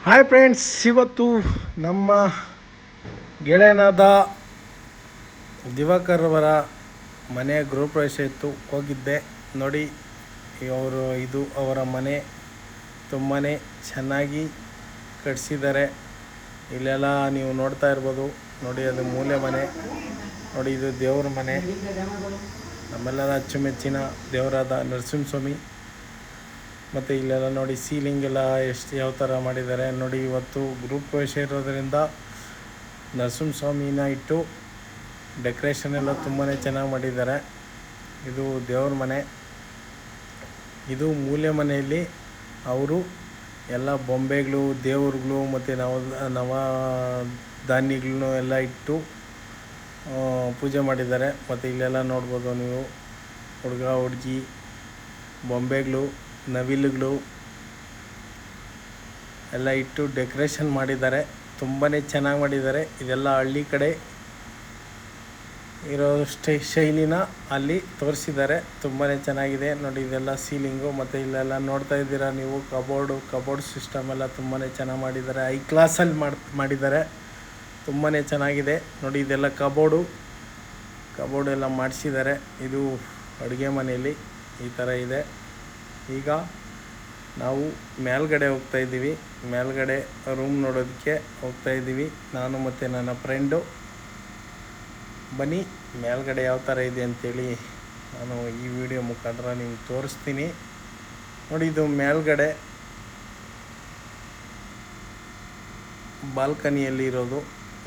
Hi friends, ಇವತ್ತು ನಮ್ಮ ಗೆಳೆಯನಾದ ದಿವಾಕರ್ ಅವರ ಮನೆ ಗೃಹಪ್ರವೇಶ ಇತ್ತು, ಹೋಗಿದ್ದೆ ನೋಡಿ. ಇದು ಅವರ ಮನೆ ತುಂಬಾ ಚೆನ್ನಾಗಿ ಕಟ್ಸಿದ್ದಾರೆ. ಇಲ್ಲೆಲ್ಲ ನೀವು ನೋಡ್ತಾ ಇರ್ಬೋದು ನೋಡಿ, ಅದು ಮೂಲೆ ಮನೆ ನೋಡಿ. ಇದು ದೇವ್ರ ಮನೆ, ನಮ್ಮೆಲ್ಲರ ಅಚ್ಚುಮೆಚ್ಚಿನ ದೇವರಾದ ನರಸಿಂಹಸ್ವಾಮಿ. ಮತ್ತು ಇಲ್ಲೆಲ್ಲ ನೋಡಿ ಸೀಲಿಂಗ್ ಎಲ್ಲ ಯಾವ ಥರ ಮಾಡಿದ್ದಾರೆ ನೋಡಿ. ಇವತ್ತು ಗ್ರೂಪ್ ಪ್ರವೇಶ ಇರೋದರಿಂದ ನರಸಿಂಹಸ್ವಾಮಿನ ಇಟ್ಟು ಡೆಕೋರೇಷನ್ ಎಲ್ಲ ತುಂಬಾ ಚೆನ್ನಾಗಿ ಮಾಡಿದ್ದಾರೆ. ಇದು ದೇವ್ರ ಮನೆ. ಇದು ಮೂಲೆ ಮನೆಯಲ್ಲಿ ಅವರು ಎಲ್ಲ ಬೊಂಬೆಗಳು, ದೇವ್ರುಗಳು ಮತ್ತು ನವ ಧಾನ್ಯಗಳನ್ನು ಎಲ್ಲ ಇಟ್ಟು ಪೂಜೆ ಮಾಡಿದ್ದಾರೆ. ಮತ್ತು ಇಲ್ಲೆಲ್ಲ ನೋಡ್ಬೋದು ನೀವು, ಹುಡುಗ ಹುಡುಗಿ ಬೊಂಬೆಗಳು, ನವಿಲುಗಳು ಎಲ್ಲ ಇಟ್ಟು ಡೆಕೋರೇಷನ್ ಮಾಡಿದ್ದಾರೆ. ತುಂಬಾ ಚೆನ್ನಾಗಿ ಮಾಡಿದ್ದಾರೆ. ಇದೆಲ್ಲ ಹಳ್ಳಿ ಕಡೆ ಇರೋ ಶೈಲಿನ ಅಲ್ಲಿ ತೋರಿಸಿದ್ದಾರೆ. ತುಂಬಾ ಚೆನ್ನಾಗಿದೆ ನೋಡಿ. ಇದೆಲ್ಲ ಸೀಲಿಂಗು ಮತ್ತು ಇಲ್ಲೆಲ್ಲ ನೋಡ್ತಾ ಇದ್ದೀರಾ ನೀವು, ಕಬೋರ್ಡ್ ಸಿಸ್ಟಮ್ ಎಲ್ಲ ತುಂಬಾ ಚೆನ್ನಾಗಿ ಮಾಡಿದ್ದಾರೆ. ಹೈ ಕ್ಲಾಸಲ್ಲಿ ಮಾಡಿದ್ದಾರೆ. ತುಂಬಾ ಚೆನ್ನಾಗಿದೆ ನೋಡಿ. ಇದೆಲ್ಲ ಕಬೋರ್ಡ್ ಎಲ್ಲ ಮಾಡಿಸಿದ್ದಾರೆ. ಇದು ಅಡುಗೆ ಮನೆಯಲ್ಲಿ ಈ ಥರ ಇದೆ. ಈಗ ನಾವು ಮೇಲ್ಗಡೆ ಹೋಗ್ತಾಯಿದ್ದೀವಿ. ಮೇಲ್ಗಡೆ ರೂಮ್ ನೋಡೋದಕ್ಕೆ ಹೋಗ್ತಾಯಿದ್ದೀವಿ, ನಾನು ಮತ್ತು ನನ್ನ ಫ್ರೆಂಡು. ಬನ್ನಿ ಮೇಲ್ಗಡೆ ಯಾವ ಥರ ಇದೆ ಅಂಥೇಳಿ ನಾನು ಈ ವಿಡಿಯೋ ಮುಖಾಂತರ ನಿಮ್ಗೆ ತೋರಿಸ್ತೀನಿ ನೋಡಿ. ಇದು ಮೇಲ್ಗಡೆ ಬಾಲ್ಕನಿಯಲ್ಲಿ ಇರೋದು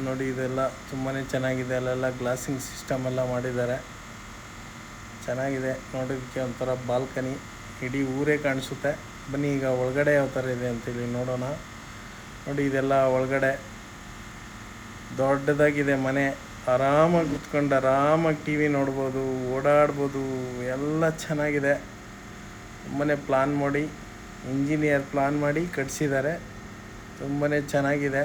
ನೋಡಿ. ಇದೆಲ್ಲ ತುಂಬಾ ಚೆನ್ನಾಗಿದೆ. ಅಲ್ಲೆಲ್ಲ ಗ್ಲಾಸಿಂಗ್ ಸಿಸ್ಟಮ್ ಎಲ್ಲ ಮಾಡಿದ್ದಾರೆ. ಚೆನ್ನಾಗಿದೆ ನೋಡೋದಕ್ಕೆ, ಒಂಥರ ಬಾಲ್ಕನಿ, ಇಡೀ ಊರೇ ಕಾಣಿಸುತ್ತೆ. ಬನ್ನಿ ಈಗ ಒಳಗಡೆ ಯಾವ ಥರ ಇದೆ ಅಂತೇಳಿ ನೋಡೋಣ ನೋಡಿ. ಇದೆಲ್ಲ ಒಳಗಡೆ ದೊಡ್ಡದಾಗಿದೆ ಮನೆ. ಆರಾಮಾಗಿ ಕುತ್ಕೊಂಡು ಆರಾಮಾಗಿ ಟಿ ವಿ ನೋಡ್ಬೋದು, ಓಡಾಡ್ಬೋದು, ಎಲ್ಲ ಚೆನ್ನಾಗಿದೆ. ತುಂಬಾ ಪ್ಲ್ಯಾನ್ ಮಾಡಿ, ಇಂಜಿನಿಯರ್ ಪ್ಲ್ಯಾನ್ ಮಾಡಿ ಕಟ್ಸಿದ್ದಾರೆ. ತುಂಬಾ ಚೆನ್ನಾಗಿದೆ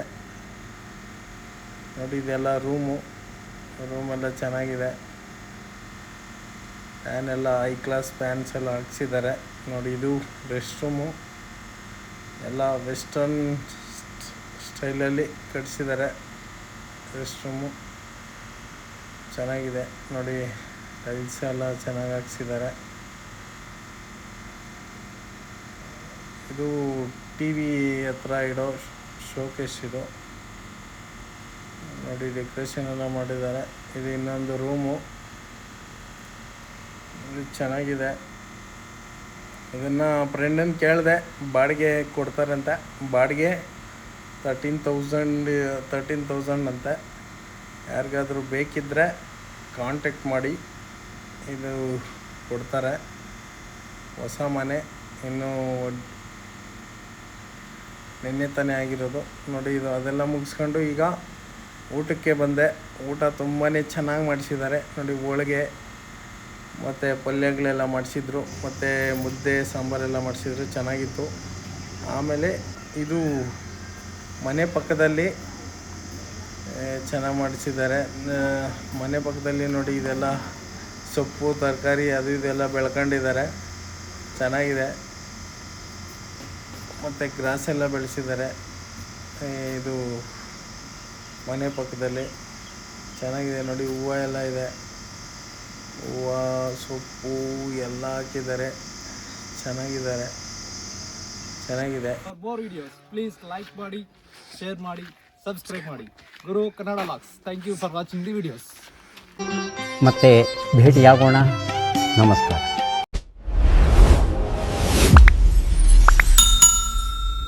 ನೋಡಿ. ಇದೆಲ್ಲ ರೂಮೆಲ್ಲ ಚೆನ್ನಾಗಿದೆ. ಫ್ಯಾನ್ ಎಲ್ಲ ಹೈ ಕ್ಲಾಸ್ ಫ್ಯಾನ್ಸ್ ಎಲ್ಲ ಹಾಕ್ಸಿದ್ದಾರೆ ನೋಡಿ. ಇದು ರೆಸ್ಟ್ ರೂಮು, ಎಲ್ಲ ವೆಸ್ಟರ್ನ್ ಸ್ಟೈಲಲ್ಲಿ ಕಟ್ಸಿದ್ದಾರೆ. ರೆಸ್ಟ್ ರೂಮು ಚೆನ್ನಾಗಿದೆ ನೋಡಿ. ಟೈಲ್ಸ್ ಎಲ್ಲ ಚೆನ್ನಾಗಿ ಹಾಕ್ಸಿದ್ದಾರೆ. ಇದು ಟಿ ವಿ ಹತ್ರ ಇಡೋ ಶೋಕೇಸ್ ಇದು ನೋಡಿ. ಡೆಕೋರೇಷನ್ ಎಲ್ಲ ಮಾಡಿದ್ದಾರೆ. ಇದು ಇನ್ನೊಂದು ರೂಮು, ಇದು ಚೆನ್ನಾಗಿದೆ. ಇದನ್ನು ಫ್ರೆಂಡನ್ನು ಕೇಳಿದೆ, ಬಾಡಿಗೆ ಕೊಡ್ತಾರಂತೆ. ಬಾಡಿಗೆ 13,000 ಅಂತೆ. ಯಾರಿಗಾದರೂ ಬೇಕಿದ್ದರೆ ಕಾಂಟ್ಯಾಕ್ಟ್ ಮಾಡಿ, ಇದು ಕೊಡ್ತಾರೆ. ಹೊಸ ಮನೆ, ಇನ್ನೂ ನಿನ್ನೆ ತಾನೇ ಆಗಿರೋದು ನೋಡಿ. ಇದು ಅದೆಲ್ಲ ಮುಗಿಸ್ಕೊಂಡು ಈಗ ಊಟಕ್ಕೆ ಬಂದೆ. ಊಟ ತುಂಬಾ ಚೆನ್ನಾಗಿ ಮಾಡಿಸಿದ್ದಾರೆ ನೋಡಿ. ಹೋಳಿಗೆ ಮತ್ತು ಪಲ್ಯಗಳೆಲ್ಲ ಮಾಡಿಸಿದ್ರು, ಮತ್ತು ಮುದ್ದೆ ಸಾಂಬಾರೆಲ್ಲ ಮಾಡಿಸಿದ್ರು, ಚೆನ್ನಾಗಿತ್ತು. ಆಮೇಲೆ ಇದು ಮನೆ ಪಕ್ಕದಲ್ಲಿ ಚೆನ್ನಾಗಿ ಮಾಡಿಸಿದ್ದಾರೆ. ಮನೆ ಪಕ್ಕದಲ್ಲಿ ನೋಡಿ, ಇದೆಲ್ಲ ಸೊಪ್ಪು ತರಕಾರಿ ಅದು ಇದೆಲ್ಲ ಬೆಳ್ಕೊಂಡಿದ್ದಾರೆ, ಚೆನ್ನಾಗಿದೆ. ಮತ್ತು ಗ್ರಾಸ್ ಎಲ್ಲ ಬೆಳೆಸಿದ್ದಾರೆ. ಇದು ಮನೆ ಪಕ್ಕದಲ್ಲಿ ಚೆನ್ನಾಗಿದೆ ನೋಡಿ. ಹೂವು ಎಲ್ಲ ಇದೆ, ಹೂವು ಸೊಪ್ಪು ಎಲ್ಲ ಹಾಕಿದ್ದಾರೆ. ಚೆನ್ನಾಗಿದೆ. ಮೋರ್ ವಿಡಿಯೋಸ್ ಪ್ಲೀಸ್ ಲೈಕ್ ಮಾಡಿ, ಶೇರ್ ಮಾಡಿ, ಸಬ್ಸ್ಕ್ರೈಬ್ ಮಾಡಿ. ಗುರು ಕನ್ನಡ ಲಾಕ್ಸ್. Thank you for watching the videos. ಮತ್ತೆ ಭೇಟಿಯಾಗೋಣ. ನಮಸ್ಕಾರ.